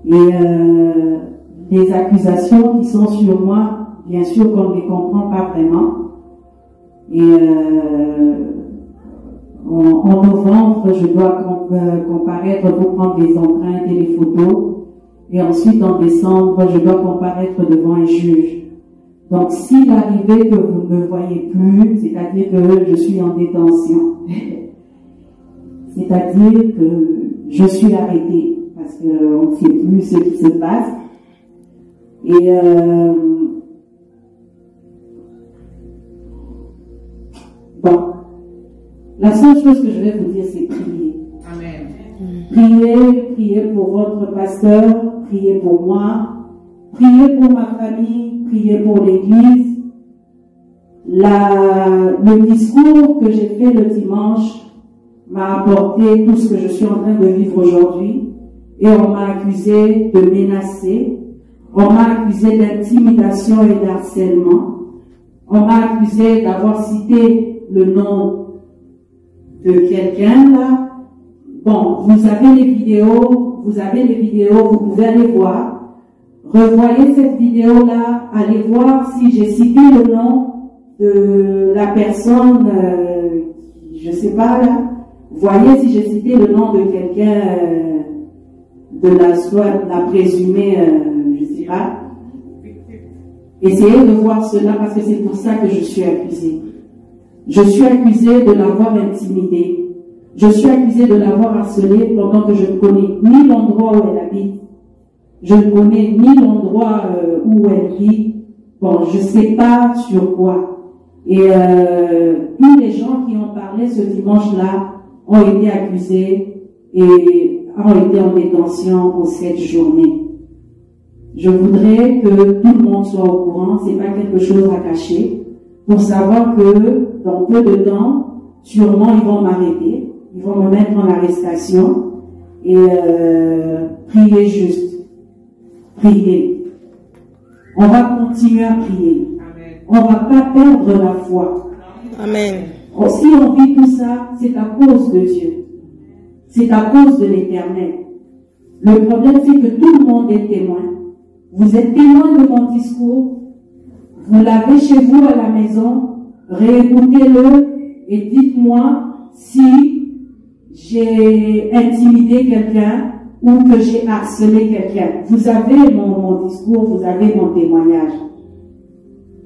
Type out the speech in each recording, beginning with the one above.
Et les accusations qui sont sur moi, bien sûr qu'on ne les comprend pas vraiment. Et en novembre, je dois comparaître pour prendre des empreintes et les photos. Et ensuite, en décembre, je dois comparaître devant un juge. Donc, s'il arrivait que vous ne me voyez plus, c'est-à-dire que je suis en détention, c'est-à-dire que je suis arrêtée, parce qu'on ne sait plus ce qui se passe. Et bon, la seule chose que je vais vous dire, c'est prier. Amen. Priez pour votre pasteur, priez pour moi, priez pour ma famille, priez pour l'église. Le discours que j'ai fait le dimanche m'a apporté tout ce que je suis en train de vivre aujourd'hui. Et on m'a accusé de menacer, on m'a accusé d'intimidation et d'harcèlement, on m'a accusé d'avoir cité le nom de quelqu'un là. Bon, vous avez les vidéos, vous pouvez aller voir. Revoyez cette vidéo-là, allez voir si j'ai cité le nom de la personne, je sais pas là. Voyez si j'ai cité le nom de quelqu'un, de la présumée, je sais pas. Essayez de voir cela parce que c'est pour ça que je suis accusée. Je suis accusée de l'avoir intimidée. Je suis accusée de l'avoir harcelée pendant que je ne connais ni l'endroit où elle habite. Je ne connais ni l'endroit où elle vit. Bon, je ne sais pas sur quoi. Et tous les gens qui ont parlé ce dimanche-là ont été accusés et ont été en détention pour cette journée. Je voudrais que tout le monde soit au courant, c'est pas quelque chose à cacher, pour savoir que dans peu de temps, sûrement ils vont m'arrêter. Ils vont me mettre en arrestation et prier juste. Prier. On va continuer à prier. Amen. On ne va pas perdre la foi. Amen. Si on vit tout ça, c'est à cause de Dieu. C'est à cause de l'Éternel. Le problème, c'est que tout le monde est témoin. Vous êtes témoin de mon discours. Vous l'avez chez vous à la maison. Réécoutez-le et dites-moi si j'ai intimidé quelqu'un ou que j'ai harcelé quelqu'un. Vous avez mon discours, vous avez mon témoignage.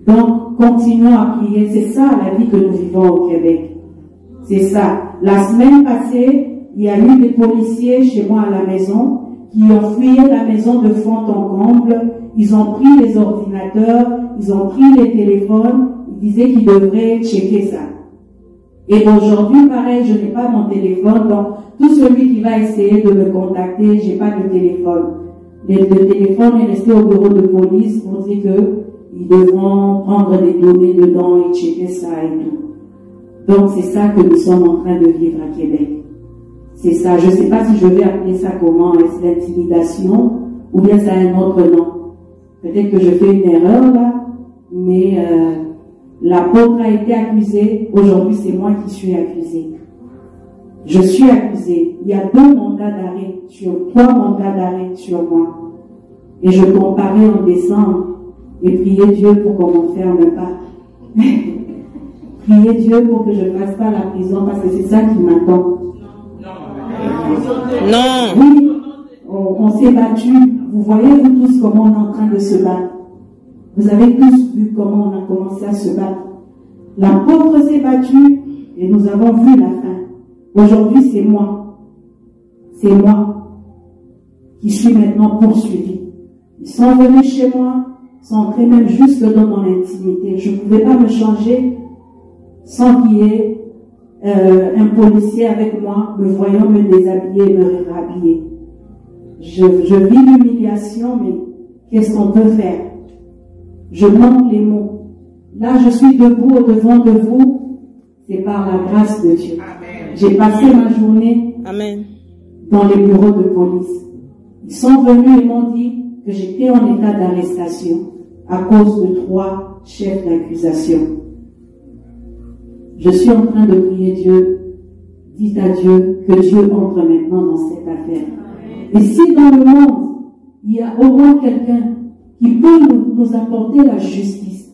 Donc, continuons à prier. C'est ça la vie que nous vivons au Québec. C'est ça. La semaine passée, il y a eu des policiers chez moi à la maison qui ont fouillé la maison de fond en comble. Ils ont pris les ordinateurs, ils ont pris les téléphones. Ils disaient qu'ils devraient checker ça. Et aujourd'hui, pareil, je n'ai pas mon téléphone, donc tout celui qui va essayer de me contacter, j'ai pas de téléphone. Le téléphone est resté au bureau de police pour dire qu'ils devront prendre des données dedans et checker ça et tout. Donc c'est ça que nous sommes en train de vivre à Québec. C'est ça. Je ne sais pas si je vais appeler ça comment, est-ce l'intimidation ou bien ça a un autre nom. Peut-être que je fais une erreur là, mais l'apôtre a été accusé. Aujourd'hui, c'est moi qui suis accusé. Je suis accusé. Il y a 2 mandats d'arrêt, 3 mandats d'arrêt sur moi. Et je comparais en décembre et priais Dieu pour qu'on ne m'enferme pas. Priez Dieu pour que je ne fasse pas la prison parce que c'est ça qui m'attend. Non. Oui, on s'est battu. Vous voyez, vous tous, comment on est en train de se battre. Vous avez tous vu comment on a commencé à se battre. L'apôtre s'est battu et nous avons vu la fin. Aujourd'hui, c'est moi. C'est moi qui suis maintenant poursuivi. Ils sont venus chez moi, sont entrés même jusque dans mon intimité. Je ne pouvais pas me changer sans qu'il y ait un policier avec moi, me voyant me déshabiller, me rhabiller. Je vis l'humiliation, mais qu'est-ce qu'on peut faire? Je manque les mots. Là, je suis debout au-devant de vous. C'est par la grâce de Dieu. J'ai passé ma journée dans les bureaux de police. Ils sont venus et m'ont dit que j'étais en état d'arrestation à cause de 3 chefs d'accusation. Je suis en train de prier Dieu. Dites à Dieu que Dieu entre maintenant dans cette affaire. Et si dans le monde, il y a au moins quelqu'un qui peut nous apporter la justice,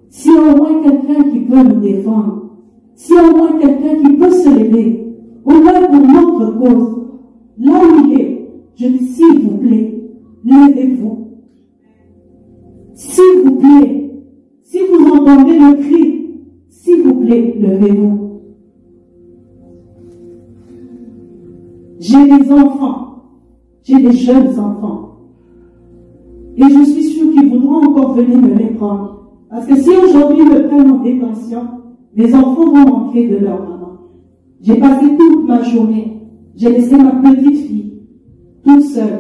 s'il y a au moins quelqu'un qui peut nous défendre, s'il y a au moins quelqu'un qui peut se lever, au moins pour notre cause, là où il est, je dis s'il vous plaît, levez-vous. S'il vous plaît, si vous entendez le cri, s'il vous plaît, levez-vous. J'ai des enfants, j'ai des jeunes enfants. Et je suis sûre qu'ils voudront encore venir me les prendre. Parce que si aujourd'hui ils me prennent en détention, les enfants vont manquer de leur maman. J'ai passé toute ma journée, j'ai laissé ma petite fille toute seule.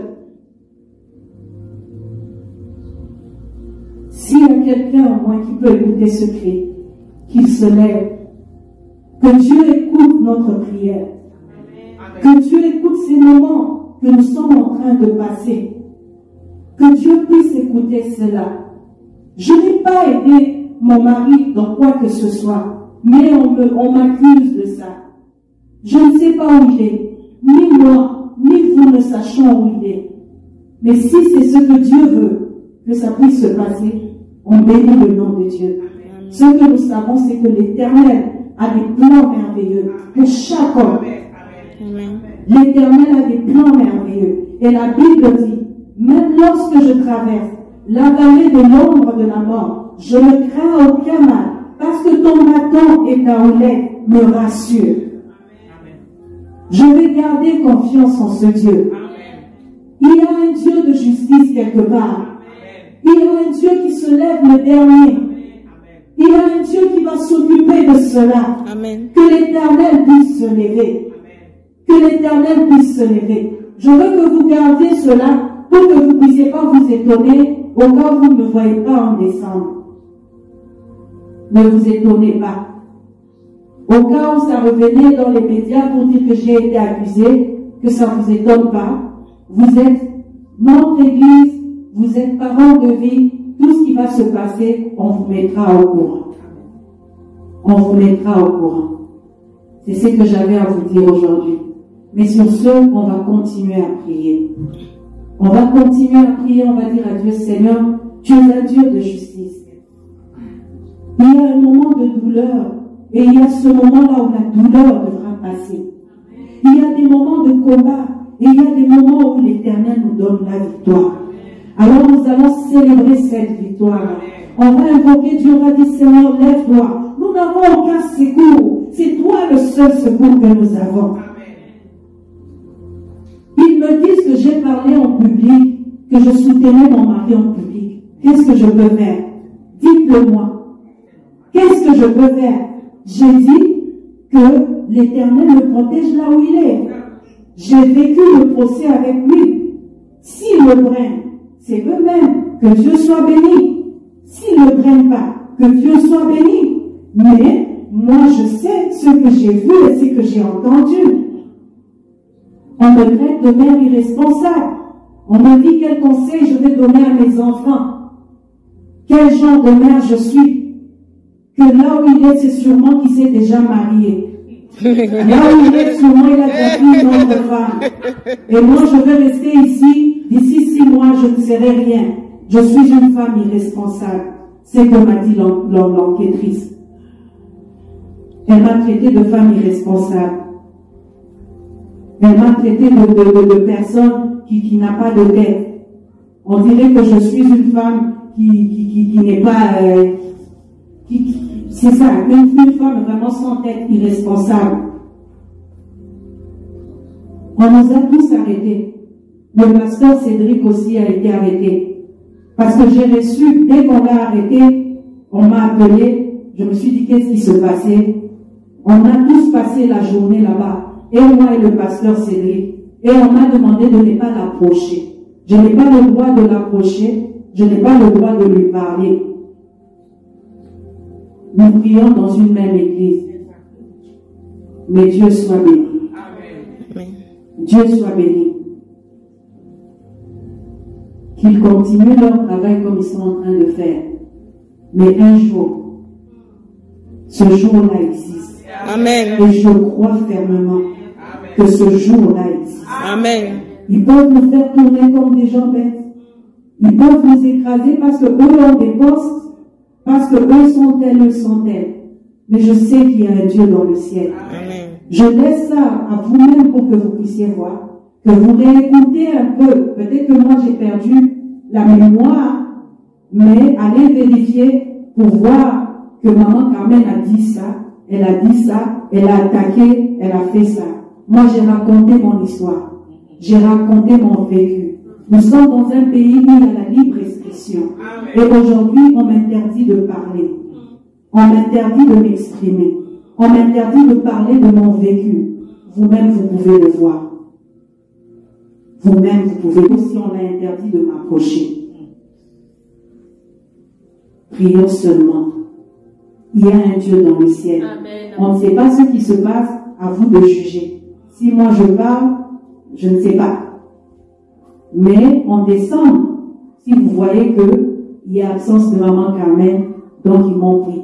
S'il y a quelqu'un au moins qui peut écouter ce cri, qu'il se lève, que Dieu écoute notre prière, que Dieu écoute ces moments que nous sommes en train de passer, que Dieu puisse écouter cela. Je n'ai pas aidé mon mari dans quoi que ce soit, mais on m'accuse de ça. Je ne sais pas où il est, ni moi, ni vous ne sachons où il est. Mais si c'est ce que Dieu veut, que ça puisse se passer, on bénit le nom de Dieu. Ce que nous savons, c'est que l'Éternel a des plans merveilleux pour chaque homme. L'Éternel a des plans merveilleux. Et la Bible dit, même lorsque je traverse la vallée de l'ombre de la mort, je ne crains aucun mal, parce que ton bâton et ta houlette me rassurent. Je vais garder confiance en ce Dieu. Il y a un Dieu de justice quelque part. Il y a un Dieu qui se lève le dernier. Il y a un Dieu qui va s'occuper de cela. Amen. Que l'Éternel puisse se lever. Que l'Éternel puisse se lever. Je veux que vous gardiez cela pour que vous ne puissiez pas vous étonner au cas où vous ne me voyez pas en décembre. Ne vous étonnez pas. Au cas où ça revenait dans les médias pour dire que j'ai été accusé, que ça ne vous étonne pas. Vous êtes notre Église, vous êtes parents de vie, tout ce qui va se passer, on vous mettra au courant. On vous mettra au courant. C'est ce que j'avais à vous dire aujourd'hui. Mais sur ce, on va continuer à prier. On va continuer à prier, on va dire à Dieu, Seigneur, tu es un Dieu de justice. Il y a un moment de douleur, et il y a ce moment-là où la douleur devra passer. Il y a des moments de combat, et il y a des moments où l'Éternel nous donne la victoire. Alors nous allons célébrer cette victoire. On va invoquer Dieu, on va dire, Seigneur, lève-toi. Nous n'avons aucun secours. C'est toi le seul secours que nous avons. Ils me disent que j'ai parlé en public, que je soutenais mon mari en public. Qu'est-ce que je peux faire? Dites-le-moi. Qu'est-ce que je peux faire? J'ai dit que l'Éternel me protège là où il est. J'ai vécu le procès avec lui. S'il me prenne, c'est eux-mêmes. Que Dieu soit béni. S'ils ne le prennent pas, que Dieu soit béni. Mais moi, je sais ce que j'ai vu et ce que j'ai entendu. On me traite de mère irresponsable. On me dit quel conseil je vais donner à mes enfants. Quel genre de mère je suis. Que là où il est, c'est sûrement qu'il s'est déjà marié. Là où il est, sûrement il a déjà pris une autre femme. Et moi, je vais rester ici. D'ici 6 mois, je ne serai rien. Je suis une femme irresponsable. C'est comme m'a dit l'enquêtrice. Elle m'a traité de femme irresponsable. Elle m'a traité de personne qui n'a pas de tête. On dirait que je suis une femme qui n'est pas... c'est ça, une femme vraiment sans tête, irresponsable. On nous a tous arrêtés. Le pasteur Cédric aussi a été arrêté. Parce que j'ai reçu, dès qu'on l'a arrêté, on m'a appelé, je me suis dit qu'est-ce qui se passait. On a tous passé la journée là-bas, et moi et le pasteur Cédric, et on m'a demandé de ne pas l'approcher. Je n'ai pas le droit de l'approcher, je n'ai pas le droit de lui parler. Nous prions dans une même église. Mais Dieu soit béni. Amen. Dieu soit béni. Qu'ils continuent leur travail comme ils sont en train de faire. Mais un jour, ce jour-là existe. Amen. Et je crois fermement que ce jour-là existe. Amen. Ils peuvent nous faire tourner comme des gens bêtes. Ils peuvent nous écraser parce qu'eux ont des postes, parce qu'eux sont tels, eux sont tels. Mais je sais qu'il y a un Dieu dans le ciel. Amen. Je laisse ça à vous-même pour que vous puissiez voir, que vous réécoutez un peu. Peut-être que moi j'ai perdu la mémoire, mais allez vérifier pour voir que maman Carmen a dit ça, elle a dit ça, elle a attaqué, elle a fait ça. Moi j'ai raconté mon histoire, j'ai raconté mon vécu. Nous sommes dans un pays où il y a la libre expression. Et aujourd'hui, on m'interdit de parler. On m'interdit de m'exprimer. On m'interdit de parler de mon vécu. Vous-même, vous pouvez le voir. Vous-même, vous pouvez aussi, on a interdit de m'approcher. Prions seulement. Il y a un Dieu dans le ciel. Amen. On ne sait pas ce qui se passe, à vous de juger. Si moi je parle, je ne sais pas. Mais on descend. Si vous voyez qu'il y a absence de maman Carmen, donc ils m'ont pris.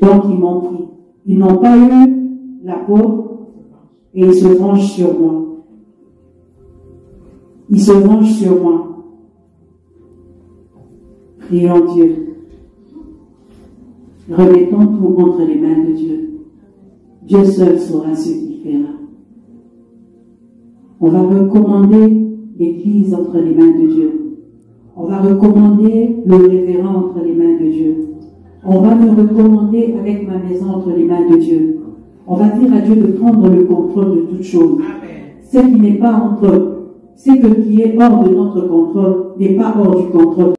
Donc ils m'ont pris. Ils n'ont pas eu la peau et ils se vengent sur moi. Ils se vengent sur moi. Prions Dieu. Remettons tout entre les mains de Dieu. Dieu seul saura ce qu'il fera. On va recommander l'Église entre les mains de Dieu. On va recommander le révérend entre les mains de Dieu. On va me recommander avec ma maison entre les mains de Dieu. On va dire à Dieu de prendre le contrôle de toutes choses. Ce qui n'est pas entre, ce qui est hors de notre contrôle n'est pas hors du contrôle.